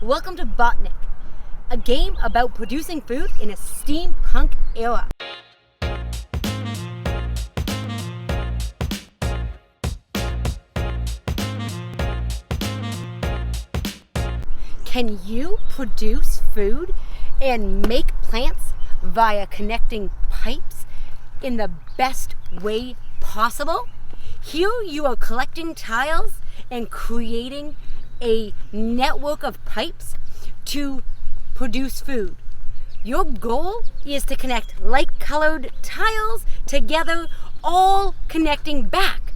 Welcome to Botnik, a game about producing food in a steampunk era. Can you produce food and make plants via connecting pipes in the best way possible? Here you are collecting tiles and creating a network of pipes to produce food. Your goal is to connect light-colored tiles together, all connecting back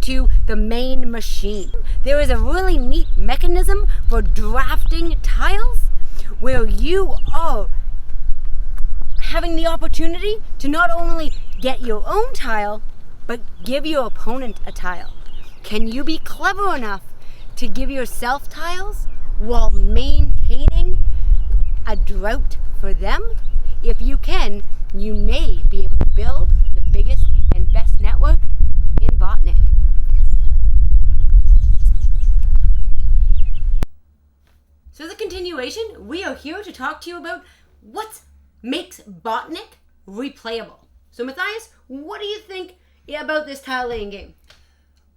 to the main machine. There is a really neat mechanism for drafting tiles where you are having the opportunity to not only get your own tile, but give your opponent a tile. Can you be clever enough to give yourself tiles while maintaining a drought for them? If you can, you may be able to build the biggest and best network in Botnik. So as a continuation, we are here to talk to you about what makes Botnik replayable. So Matthias, what do you think about this tile laying game?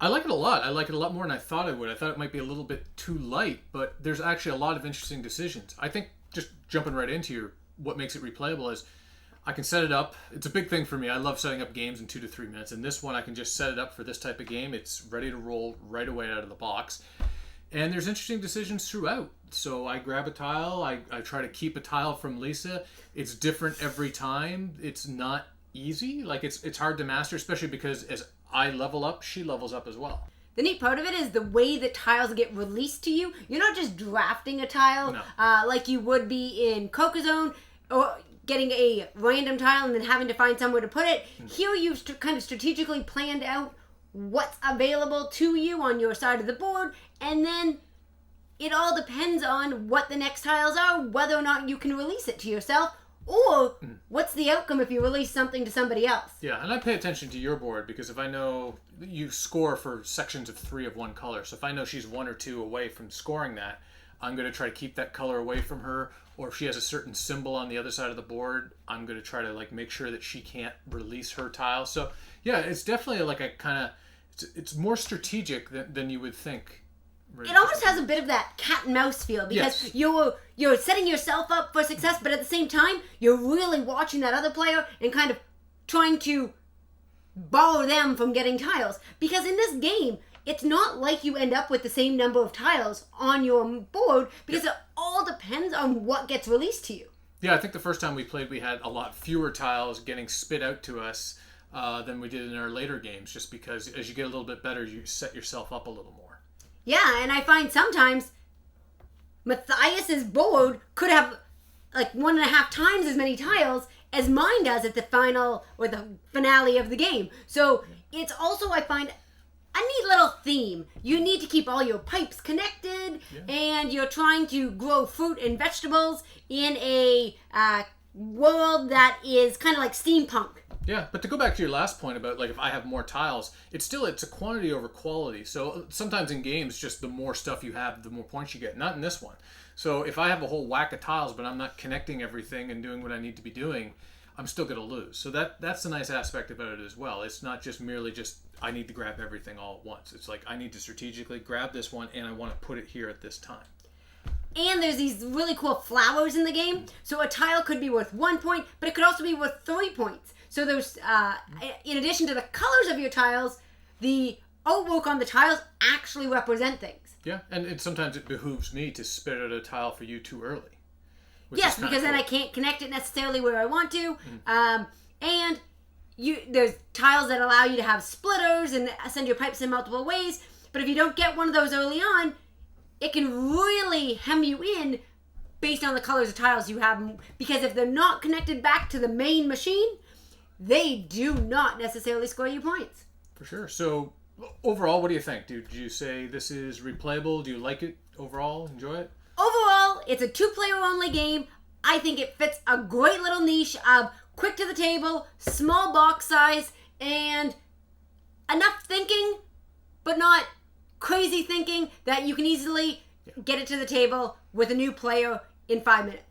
I like it a lot. I like it a lot more than I thought I would. I thought it might be a little bit too light, but there's actually a lot of interesting decisions. I think just jumping right into what makes it replayable is I can set it up. It's a big thing for me. I love setting up games in 2 to 3 minutes, and this one I can just set it up for this type of game. It's ready to roll right away out of the box. And there's interesting decisions throughout. So I grab a tile. I try to keep a tile from Lisa. It's different every time. It's not easy. Like it's hard to master, especially because as I level up, she levels up as well. The neat part of it is the way that tiles get released to you. You're not just drafting a tile like you would be in Carcassonne, or getting a random tile and then having to find somewhere to put it. Here you've kind of strategically planned out what's available to you on your side of the board, and then it all depends on what the next tiles are, whether or not you can release it to yourself, or what's the outcome if you release something to somebody else. Yeah, and I pay attention to your board because if I know you score for sections of 3 of one color, so if I know she's 1 or 2 away from scoring that, I'm going to try to keep that color away from her. Or if she has a certain symbol on the other side of the board, I'm going to try to make sure that she can't release her tile. So yeah, it's definitely like a kind of, it's more strategic than you would think. It almost has a bit of that cat and mouse feel because you're setting yourself up for success, but at the same time, you're really watching that other player and kind of trying to borrow them from getting tiles. Because in this game, it's not like you end up with the same number of tiles on your board because it all depends on what gets released to you. Yeah, I think the first time we played, we had a lot fewer tiles getting spit out to us than we did in our later games, just because as you get a little bit better, you set yourself up a little more. Yeah, and I find sometimes Matthias's board could have 1.5 times as many tiles as mine does at the final or the finale of the game. So it's also, I find, a neat little theme. You need to keep all your pipes connected, and you're trying to grow fruit and vegetables in a world that is kind of like steampunk. Yeah, but to go back to your last point about if I have more tiles, it's a quantity over quality. So sometimes in games, just the more stuff you have, the more points you get. Not in this one. So if I have a whole whack of tiles, but I'm not connecting everything and doing what I need to be doing, I'm still going to lose. So that's the nice aspect about it as well. It's not just merely I need to grab everything all at once. It's I need to strategically grab this one and I want to put it here at this time. And there's these really cool flowers in the game. So a tile could be worth 1 point, but it could also be worth 3 points. So there's, in addition to the colors of your tiles, the artwork on the tiles actually represent things. Yeah, and sometimes it behooves me to spit out a tile for you too early. Yes, because then I can't connect it necessarily where I want to. And there's tiles that allow you to have splitters and send your pipes in multiple ways. But if you don't get one of those early on, it can really hem you in based on the colors of tiles you have. Because if they're not connected back to the main machine, they do not necessarily score you points. For sure. So overall, what do you think? Did you say this is replayable? Do you like it overall? Enjoy it? Overall, it's a 2-player only game. I think it fits a great little niche of quick to the table, small box size, and enough thinking, but not crazy thinking that you can easily get it to the table with a new player in 5 minutes.